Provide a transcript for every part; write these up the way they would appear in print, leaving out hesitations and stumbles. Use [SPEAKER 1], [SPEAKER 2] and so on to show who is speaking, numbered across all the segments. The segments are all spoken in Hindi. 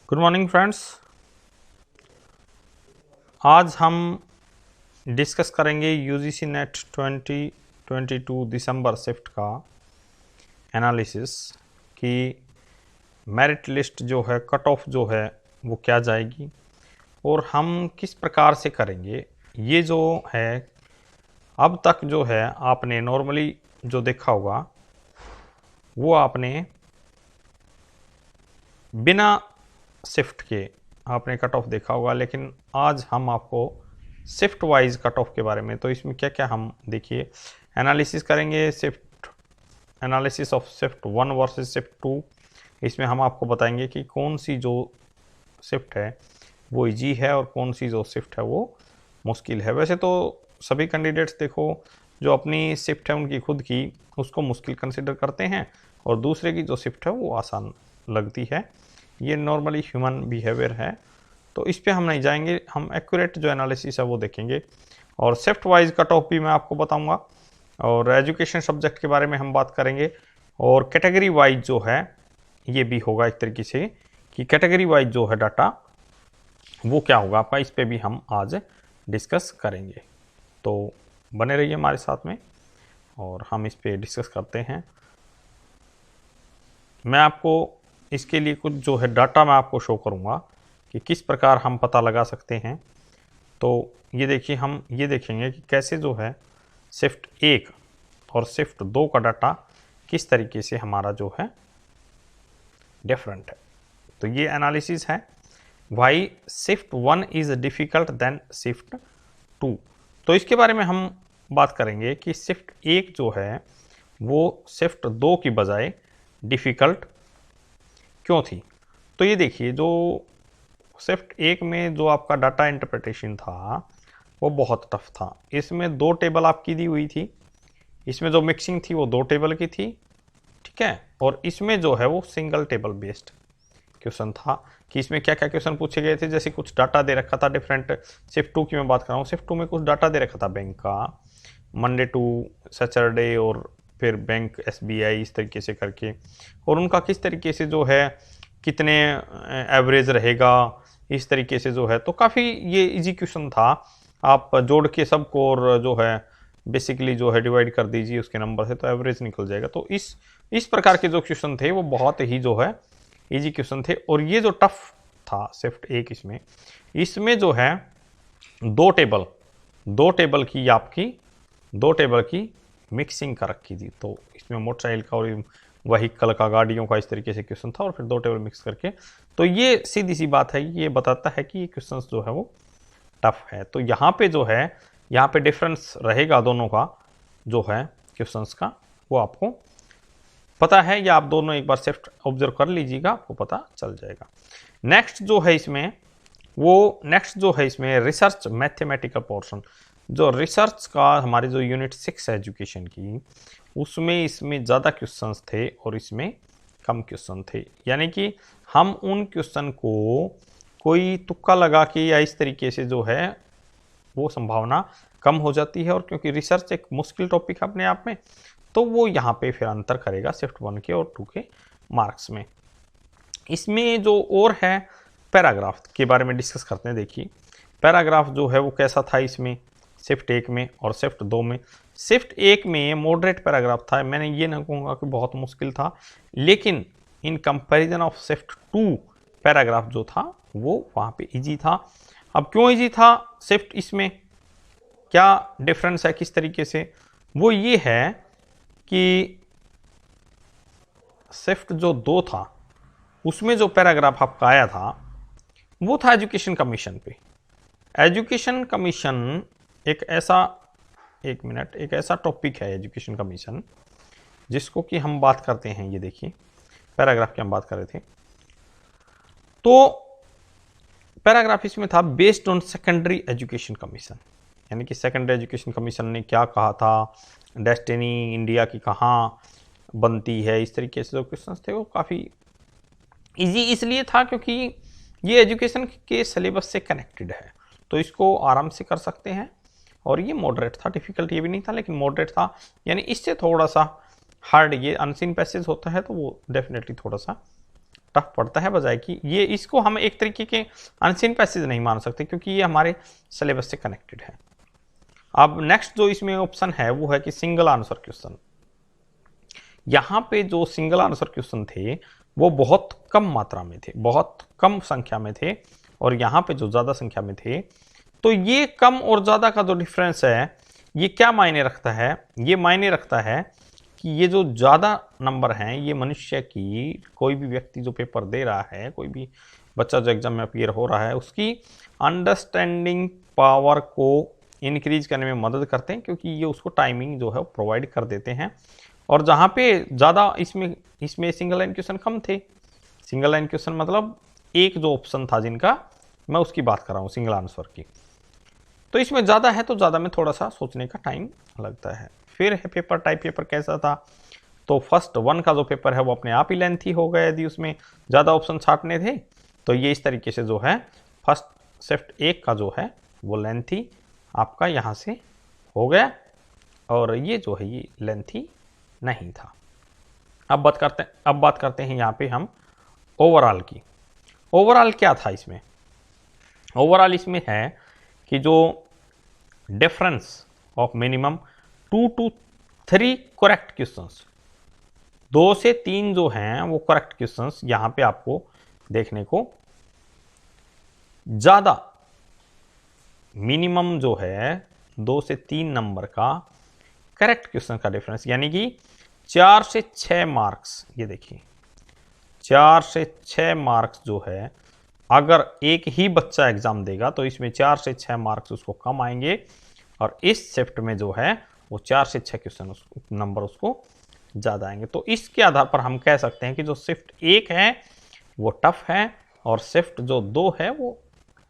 [SPEAKER 1] Good morning friends. आज हम डिस्कस करेंगे यूजीसी नेट 2022 दिसंबर शिफ्ट का एनालिसिस कि मेरिट लिस्ट जो है, कट ऑफ जो है वो क्या जाएगी और हम किस प्रकार से करेंगे। ये जो है अब तक जो है आपने नॉर्मली जो देखा होगा वो आपने बिना शिफ्ट के आपने कट ऑफ देखा होगा, लेकिन आज हम आपको शिफ्ट वाइज कट ऑफ के बारे में, तो इसमें क्या क्या हम देखिए एनालिसिस करेंगे। Shift analysis of shift 1 versus shift 2। इसमें हम आपको बताएंगे कि कौन सी जो शिफ्ट है वो इजी है और कौन सी जो शिफ्ट है वो मुश्किल है। वैसे तो सभी कैंडिडेट्स देखो जो अपनी शिफ्ट है उनकी खुद की उसको मुश्किल कंसिडर करते हैं और दूसरे की जो शिफ्ट है वो आसान लगती है। ये नॉर्मली ह्यूमन बिहेवियर है, तो इस पे हम नहीं जाएंगे। हम एक्यूरेट जो एनालिसिस है वो देखेंगे और शिफ्ट वाइज कट ऑफ भी मैं आपको बताऊंगा और एजुकेशन सब्जेक्ट के बारे में हम बात करेंगे और कैटेगरी वाइज जो है ये भी होगा एक तरीके से कि कैटेगरी वाइज जो है डाटा वो क्या होगा आपका, इस पे भी हम आज डिस्कस करेंगे। तो बने रहिए हमारे साथ में और हम इस पे डिस्कस करते हैं। मैं आपको इसके लिए कुछ जो है डाटा मैं आपको शो करूँगा कि किस प्रकार हम पता लगा सकते हैं। तो ये देखिए, हम ये देखेंगे कि कैसे जो है शिफ्ट 1 और शिफ्ट 2 का डाटा किस तरीके से हमारा जो है डिफरेंट है। तो ये एनालिसिस है why shift 1 is difficult then shift 2। तो इसके बारे में हम बात करेंगे कि शिफ्ट 1 जो है वो शिफ्ट 2 की बजाय डिफ़िकल्ट क्यों थी। तो ये देखिए, जो शिफ्ट 1 में जो आपका डाटा इंटरप्रिटेशन था वो बहुत टफ था। इसमें 2 टेबल आपकी दी हुई थी, इसमें जो मिक्सिंग थी वो 2 टेबल की थी, ठीक है। और इसमें जो है वो सिंगल टेबल बेस्ड क्वेश्चन था कि इसमें क्या क्या क्वेश्चन पूछे गए थे। जैसे कुछ डाटा दे रखा था डिफरेंट। शिफ्ट 2 की मैं बात कर रहा हूँ, शिफ्ट 2 में कुछ डाटा दे रखा था बैंक का, मंडे टू सैटरडे और फिर बैंक एसबीआई इस तरीके से करके, और उनका किस तरीके से जो है कितने एवरेज रहेगा इस तरीके से जो है। तो काफ़ी ये इजी क्वेश्चन था। आप जोड़ के सबको और जो है बेसिकली जो है डिवाइड कर दीजिए उसके नंबर से तो एवरेज निकल जाएगा। तो इस प्रकार के जो क्वेश्चन थे वो बहुत ही जो है इजी क्वेश्चन थे। और ये जो टफ था शिफ्ट 1, इसमें जो है दो टेबल की आपकी 2 टेबल की मिक्सिंग कर रखी थी। तो इसमें मोटरसाइकिल का और व्हीकल का, गाड़ियों का इस तरीके से क्वेश्चन था और फिर 2 टेबल मिक्स करके। तो ये सीधी सी बात है, ये बताता है कि ये क्वेश्चन जो है वो टफ है। तो यहाँ पे जो है यहाँ पे डिफरेंस रहेगा दोनों का जो है क्वेश्चंस का, वो आपको पता है या आप दोनों एक बार शिफ्ट ऑब्जर्व कर लीजिएगा, आपको पता चल जाएगा। नेक्स्ट जो है इसमें रिसर्च मैथमेटिकल पोर्शन। जो रिसर्च का हमारी जो यूनिट 6 है एजुकेशन की, उसमें इसमें ज़्यादा क्वेश्चंस थे और इसमें कम क्वेश्चन थे। यानी कि हम उन क्वेश्चन को कोई तुक्का लगा के या इस तरीके से जो है वो संभावना कम हो जाती है। और क्योंकि रिसर्च एक मुश्किल टॉपिक है अपने आप में, तो वो यहाँ पे फिर अंतर करेगा शिफ्ट 1 के और 2 के मार्क्स में। इसमें जो और है पैराग्राफ के बारे में डिस्कस करते हैं। देखिए पैराग्राफ जो है वो कैसा था इसमें शिफ्ट 1 में और शिफ्ट 2 में। शिफ्ट 1 में मॉडरेट पैराग्राफ था, मैंने ये ना कहूँगा कि बहुत मुश्किल था, लेकिन in comparison of shift 2 paragraph जो था वो वहाँ पे इजी था। अब क्यों इजी था शिफ्ट, इसमें क्या डिफरेंस है किस तरीके से, वो ये है कि शिफ्ट जो 2 था उसमें जो पैराग्राफ आपका आया था वो था एजुकेशन कमीशन पे। एजुकेशन कमीशन एक ऐसा टॉपिक है एजुकेशन कमीशन जिसको कि हम बात करते हैं। ये देखिए पैराग्राफ की हम बात कर रहे थे, तो पैराग्राफ इसमें था based on secondary education commission, यानी कि सेकेंडरी एजुकेशन कमीशन ने क्या कहा था, डेस्टिनी इंडिया की कहाँ बनती है, इस तरीके से जो क्वेश्चन थे वो काफ़ी इजी इसलिए था क्योंकि ये एजुकेशन के सिलेबस से कनेक्टेड है, तो इसको आराम से कर सकते हैं। और ये मॉडरेट था, डिफिकल्ट ये भी नहीं था लेकिन मॉडरेट था। यानी इससे थोड़ा सा हार्ड ये अनसीन पैसेज होता है तो वो डेफिनेटली थोड़ा सा टफ पड़ता है, बजाय कि ये इसको हम एक तरीके के अनसीन पैसेज नहीं मान सकते क्योंकि ये हमारे सिलेबस से कनेक्टेड है। अब नेक्स्ट जो इसमें ऑप्शन है वो है कि सिंगल आंसर क्वेश्चन। यहाँ पे जो सिंगल आंसर क्वेश्चन थे वो बहुत कम मात्रा में थे, बहुत कम संख्या में थे, और यहाँ पे जो ज़्यादा संख्या में थे। तो ये कम और ज़्यादा का जो डिफरेंस है ये क्या मायने रखता है? ये मायने रखता है कि ये जो ज़्यादा नंबर हैं ये मनुष्य की, कोई भी व्यक्ति जो पेपर दे रहा है, कोई भी बच्चा जो एग्जाम में अपीयर हो रहा है, उसकी अंडरस्टैंडिंग पावर को इंक्रीज करने में मदद करते हैं, क्योंकि ये उसको टाइमिंग जो है प्रोवाइड कर देते हैं। और जहाँ पे ज़्यादा इसमें सिंगल लाइन क्वेश्चन कम थे। सिंगल लाइन क्वेश्चन मतलब एक जो ऑप्शन था जिनका, मैं उसकी बात कर रहा हूँ सिंगल आंसर की। तो इसमें ज़्यादा है तो ज़्यादा में थोड़ा सा सोचने का टाइम लगता है। फिर है पेपर टाइप। पेपर कैसा था? तो फर्स्ट 1 का जो पेपर है वो अपने आप ही लेंथी हो गया यदि उसमें ज़्यादा ऑप्शन छाटने थे। तो ये इस तरीके से जो है फर्स्ट शिफ्ट 1 का जो है वो लेंथी आपका यहाँ से हो गया, और ये जो है ये लेंथी नहीं था। अब बात करते हैं यहाँ पे हम ओवरऑल की। ओवरऑल क्या था इसमें? ओवरऑल इसमें है कि जो difference of minimum 2 to 3 correct questions, 2 से 3 जो हैं वो करेक्ट क्वेश्चंस यहाँ पे आपको देखने को ज़्यादा, मिनिमम जो है 2 से 3 नंबर का करेक्ट क्वेश्चन का डिफरेंस, यानी कि 4 से 6 मार्क्स। ये देखिए 4 से 6 मार्क्स जो है, अगर एक ही बच्चा एग्जाम देगा तो इसमें 4 से 6 मार्क्स उसको कम आएंगे, और इस शिफ्ट में जो है वो 4 से 6 क्वेश्चन नंबर उसको ज़्यादा आएंगे। तो इसके आधार पर हम कह सकते हैं कि जो शिफ्ट 1 है वो टफ है, और शिफ्ट जो 2 है वो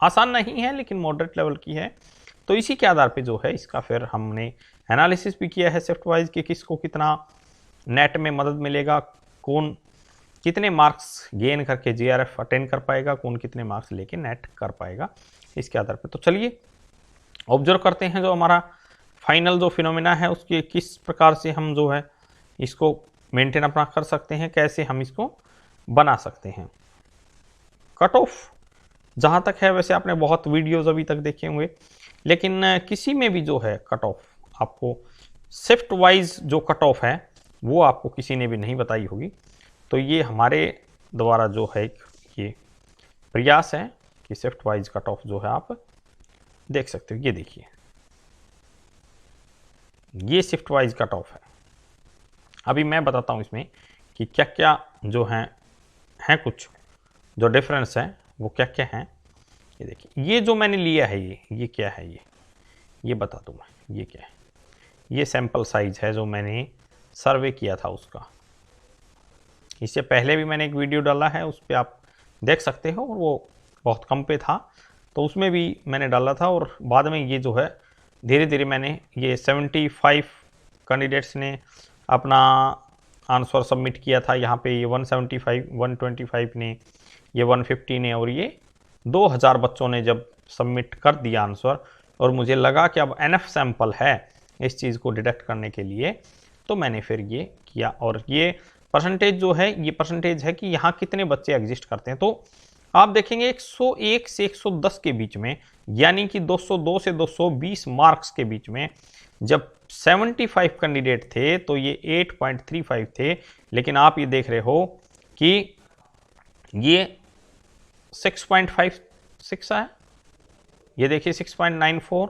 [SPEAKER 1] आसान नहीं है लेकिन मॉडरेट लेवल की है। तो इसी के आधार पे जो है इसका फिर हमने एनालिसिस भी किया है शिफ्ट वाइज कि किसको कितना नेट में मदद मिलेगा, कौन कितने मार्क्स गेन करके जीआरएफ अटेंड कर पाएगा, कौन कितने मार्क्स लेके नेट कर पाएगा, इसके आधार पे। तो चलिए ऑब्जर्व करते हैं जो हमारा फाइनल जो फिनोमिना है उसके किस प्रकार से हम जो है इसको मेंटेन अपना कर सकते हैं, कैसे हम इसको बना सकते हैं। कट ऑफ जहाँ तक है, वैसे आपने बहुत वीडियोज़ अभी तक देखे होंगे, लेकिन किसी में भी जो है कट ऑफ आपको शिफ्ट वाइज जो कट ऑफ है वो आपको किसी ने भी नहीं बताई होगी। तो ये हमारे द्वारा जो है ये प्रयास है कि शिफ्ट वाइज कट ऑफ जो है आप देख सकते हो। ये देखिए ये शिफ्ट वाइज कट ऑफ है। अभी मैं बताता हूँ इसमें कि क्या क्या जो हैं कुछ जो डिफरेंस है वो क्या क्या हैं। ये देखिए ये जो मैंने लिया है ये क्या है, ये बता दूँ मैं, ये क्या है। ये सैंपल साइज है जो मैंने सर्वे किया था उसका। इससे पहले भी मैंने एक वीडियो डाला है, उस पर आप देख सकते हो, और वो बहुत कम पे था तो उसमें भी मैंने डाला था। और बाद में ये जो है धीरे धीरे मैंने ये 75 कैंडिडेट्स ने अपना आंसर सबमिट किया था। यहाँ पे ये 175, 125 ने, ये 150 ने, और ये 2000 बच्चों ने जब सबमिट कर दिया आंसर, और मुझे लगा कि अब एनएफ सैंपल है इस चीज़ को डिटेक्ट करने के लिए, तो मैंने फिर ये किया। और ये परसेंटेज जो है ये परसेंटेज है कि यहाँ कितने बच्चे एग्जिस्ट करते हैं। तो आप देखेंगे 101 से 110 के बीच में, यानी कि 202 से 220 मार्क्स के बीच में जब 75 कैंडिडेट थे तो ये 8.35 थे। लेकिन आप ये देख रहे हो कि ये 6.56 है, ये देखिए 6.94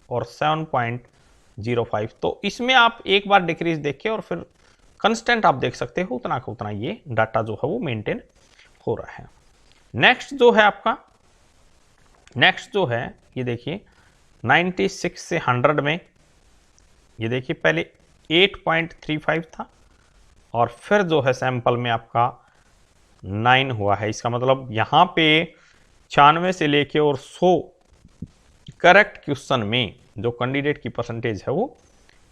[SPEAKER 1] और 7.05। तो इसमें आप एक बार डिक्रीज देखिए और फिर कंस्टेंट आप देख सकते हो, उतना का उतना ये डाटा जो है वो मेंटेन हो रहा है। नेक्स्ट जो है आपका, नेक्स्ट जो है ये देखिए 96 से 100 में, ये देखिए पहले 8.35 था और फिर जो है सैंपल में आपका 9 हुआ है। इसका मतलब यहाँ पे 96 से लेके और 100 करेक्ट क्वेश्चन में जो कैंडिडेट की परसेंटेज है वो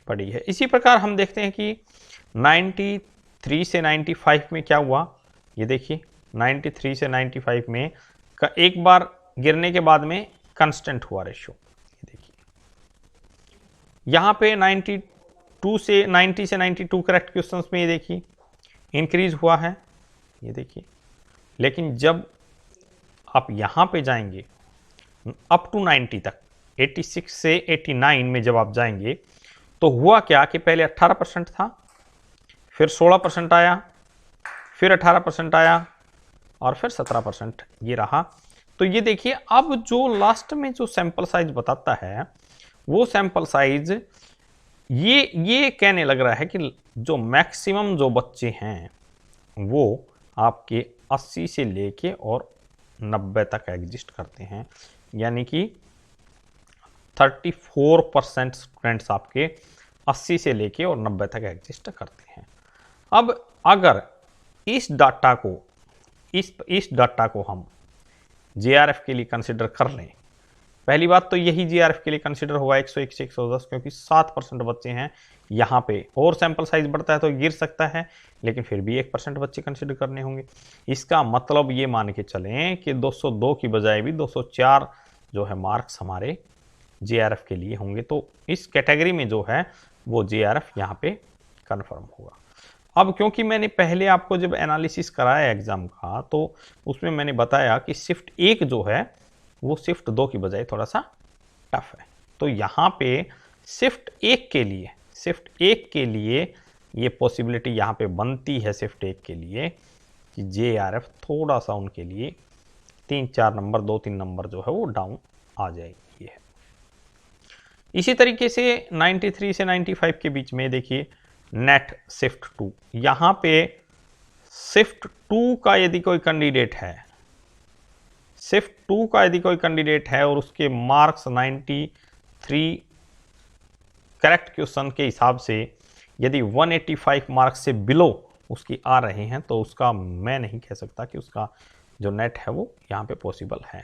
[SPEAKER 1] पड़ी है। इसी प्रकार हम देखते हैं कि 93 से 95 में क्या हुआ, ये देखिए 93 से 95 में का एक बार गिरने के बाद में कांस्टेंट हुआ रेशियो। ये देखिए यहाँ पे 90 से 92 करेक्ट क्वेश्चंस में ये देखिए इंक्रीज हुआ है। ये देखिए लेकिन जब आप यहाँ पे जाएंगे अप टू 90 तक, 86 से 89 में जब आप जाएंगे तो हुआ क्या कि पहले 18% था, फिर 16% आया, फिर 18% आया और फिर 17% ये रहा। तो ये देखिए अब जो लास्ट में जो सैंपल साइज बताता है वो सैंपल साइज ये कहने लग रहा है कि जो मैक्सिमम जो बच्चे हैं वो आपके 80 से लेके और 90 तक एग्जिस्ट करते हैं, यानी कि 34% स्टूडेंट्स आपके 80 से लेके और 90 तक एग्जिस्ट करते हैं। अब अगर इस डाटा को हम जेआरएफ के लिए कंसिडर कर लें, पहली बात तो यही जेआरएफ के लिए कंसिडर होगा 101 से 110, क्योंकि 7% बच्चे हैं यहाँ पे, और सैंपल साइज बढ़ता है तो गिर सकता है, लेकिन फिर भी 1% बच्चे कंसिडर करने होंगे। इसका मतलब ये मान के चलें कि 202 की बजाय भी 204 जो है मार्क्स हमारे जेआरएफ के लिए होंगे। तो इस कैटेगरी में जो है वो जेआरएफ यहाँ पे कन्फर्म होगा। अब क्योंकि मैंने पहले आपको जब एनालिसिस कराया एग्जाम का तो उसमें मैंने बताया कि शिफ्ट 1 जो है वो शिफ्ट 2 की बजाय थोड़ा सा टफ है, तो यहाँ पे शिफ्ट 1 के लिए ये पॉसिबिलिटी यहाँ पे बनती है शिफ्ट 1 के लिए कि जेआरएफ थोड़ा सा उनके लिए 3-4 नंबर 2-3 नंबर जो है वो डाउन आ जाएगी। है इसी तरीके से 93 से 95 के बीच में देखिए नेट शिफ्ट 2, यहाँ पे शिफ्ट 2 का यदि कोई कैंडिडेट है, शिफ्ट 2 का यदि कोई कैंडिडेट है और उसके मार्क्स 93 करेक्ट क्वेश्चन के हिसाब से यदि 185 मार्क्स से बिलो उसकी आ रहे हैं तो उसका मैं नहीं कह सकता कि उसका जो नेट है वो यहाँ पे पॉसिबल है।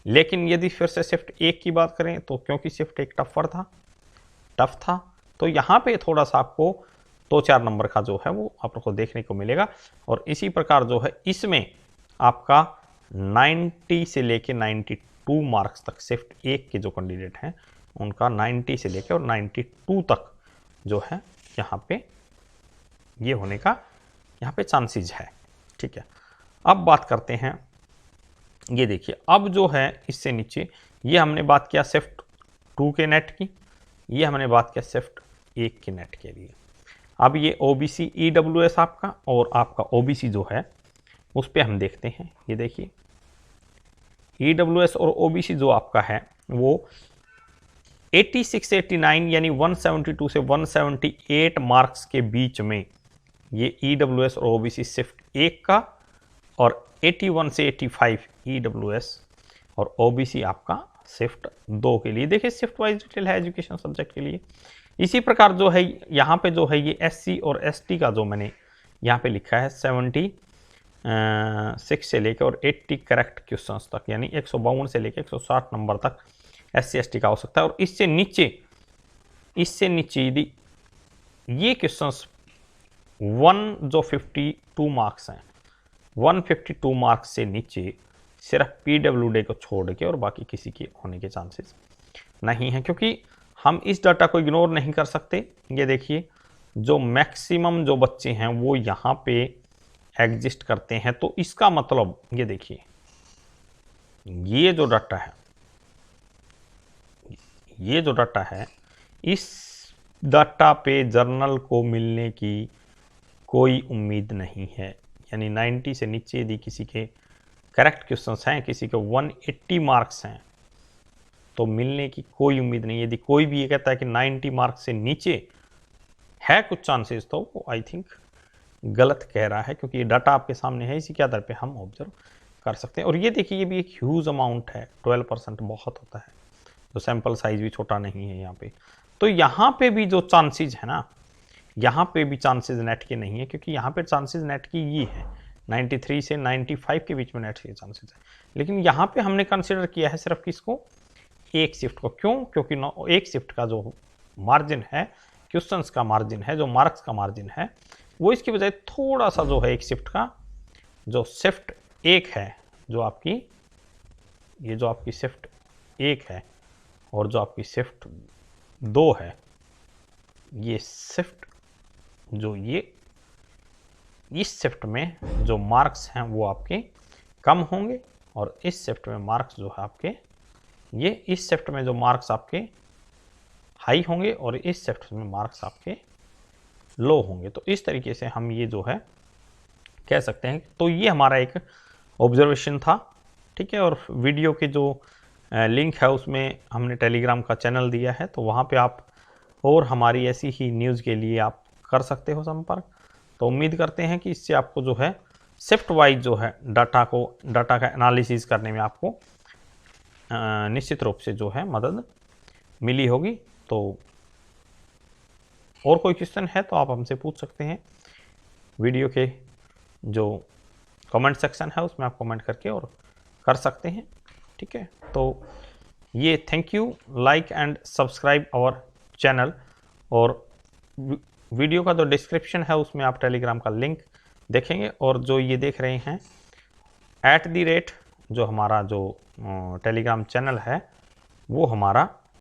[SPEAKER 1] लेकिन यदि फिर से शिफ्ट 1 की बात करें तो क्योंकि शिफ्ट 1 टफ था तो यहाँ पे थोड़ा सा आपको 2-4 नंबर का जो है वो आपको देखने को मिलेगा। और इसी प्रकार जो है इसमें आपका 90 से लेके 92 मार्क्स तक शिफ्ट 1 के जो कैंडिडेट हैं उनका 90 से लेके और 92 तक जो है यहाँ पे ये होने का यहाँ पे चांसेस है। ठीक है, अब बात करते हैं, ये देखिए अब जो है इससे नीचे ये हमने बात किया शिफ्ट 2 के नेट की, ये हमने बात किया शिफ्ट 1 के नेट के लिए। अब ये ओबीसी ईडब्ल्यूएस आपका और आपका ओबीसी जो है उस पर हम देखते हैं। ये देखिए ईडब्ल्यूएस और ओबीसी जो आपका है वो 86 89 यानी 172 से 178 मार्क्स के बीच में ये ईडब्ल्यूएस और ओबीसी शिफ्ट 1 का, और 81 से 85 ईडब्ल्यूएस और ओबीसी आपका शिफ्ट 2 के लिए। देखिए शिफ्ट वाइज डिटेल है एजुकेशन सब्जेक्ट के लिए। इसी प्रकार जो है यहाँ पे जो है ये एससी और एसटी का जो मैंने यहाँ पे लिखा है 76 से लेकर और 80 करेक्ट क्वेश्चंस तक, यानी 152 से लेकर 160 नंबर तक एससी एसटी का हो सकता है। और इससे नीचे यदि ये क्वेश्चंस 152 मार्क्स हैं, 152 मार्क्स से नीचे सिर्फ पीडब्ल्यूडी को छोड़ के और बाकी किसी के होने के चांसेस नहीं है, क्योंकि हम इस डाटा को इग्नोर नहीं कर सकते। ये देखिए जो मैक्सिमम जो बच्चे हैं वो यहाँ पे एग्जिस्ट करते हैं, तो इसका मतलब ये देखिए ये जो डाटा है इस डाटा पे जर्नल को मिलने की कोई उम्मीद नहीं है। यानी 90 से नीचे यदि किसी के करेक्ट क्वेश्चंस हैं, किसी के 180 मार्क्स हैं तो मिलने की कोई उम्मीद नहीं। यदि कोई भी ये कहता है कि 90 मार्क्स से नीचे है कुछ चांसेस तो वो आई थिंक गलत कह रहा है, क्योंकि ये डाटा आपके सामने है, इसी के आधार पे हम ऑब्जर्व कर सकते हैं। और ये देखिए ये भी एक ह्यूज अमाउंट है, 12% बहुत होता है, तो सैंपल साइज भी छोटा नहीं है यहाँ पे। तो यहाँ पे भी जो चांसेस है ना, यहाँ पे भी चांसेस नेट के नहीं है, क्योंकि यहाँ पे चांसेस नेट की ये है 93 से 95 के बीच में नेट के चांसेस है। लेकिन यहाँ पे हमने कंसिडर किया है सिर्फ किसको, एक शिफ्ट को। क्यों? क्योंकि एक शिफ्ट का जो मार्जिन है, क्वेश्चंस का मार्जिन है, जो मार्क्स का मार्जिन है, वो इसकी बजाय थोड़ा सा जो है एक शिफ्ट का जो शिफ्ट 1 है, जो आपकी ये जो आपकी शिफ्ट 1 है और जो आपकी शिफ्ट 2 है, ये शिफ्ट जो ये इस शिफ्ट में जो मार्क्स हैं वो आपके कम होंगे और इस शिफ्ट में मार्क्स जो है आपके, ये इस शिफ्ट में जो मार्क्स आपके हाई होंगे और इस शिफ्ट में मार्क्स आपके लो होंगे। तो इस तरीके से हम ये जो है कह सकते हैं। तो ये हमारा एक ऑब्जर्वेशन था, ठीक है। और वीडियो के जो लिंक है उसमें हमने टेलीग्राम का चैनल दिया है, तो वहाँ पे आप और हमारी ऐसी ही न्यूज़ के लिए आप कर सकते हो संपर्क। तो उम्मीद करते हैं कि इससे आपको जो है शिफ्ट वाइज जो है डाटा का एनालिसिस करने में आपको निश्चित रूप से जो है मदद मिली होगी। तो और कोई क्वेश्चन है तो आप हमसे पूछ सकते हैं। वीडियो के जो कमेंट सेक्शन है उसमें आप कमेंट करके और कर सकते हैं, ठीक है। तो ये thank you, like and subscribe our channel. और वीडियो का जो डिस्क्रिप्शन है उसमें आप टेलीग्राम का लिंक देखेंगे। और जो ये देख रहे हैं @ जो हमारा जो टेलीग्राम चैनल है वो हमारा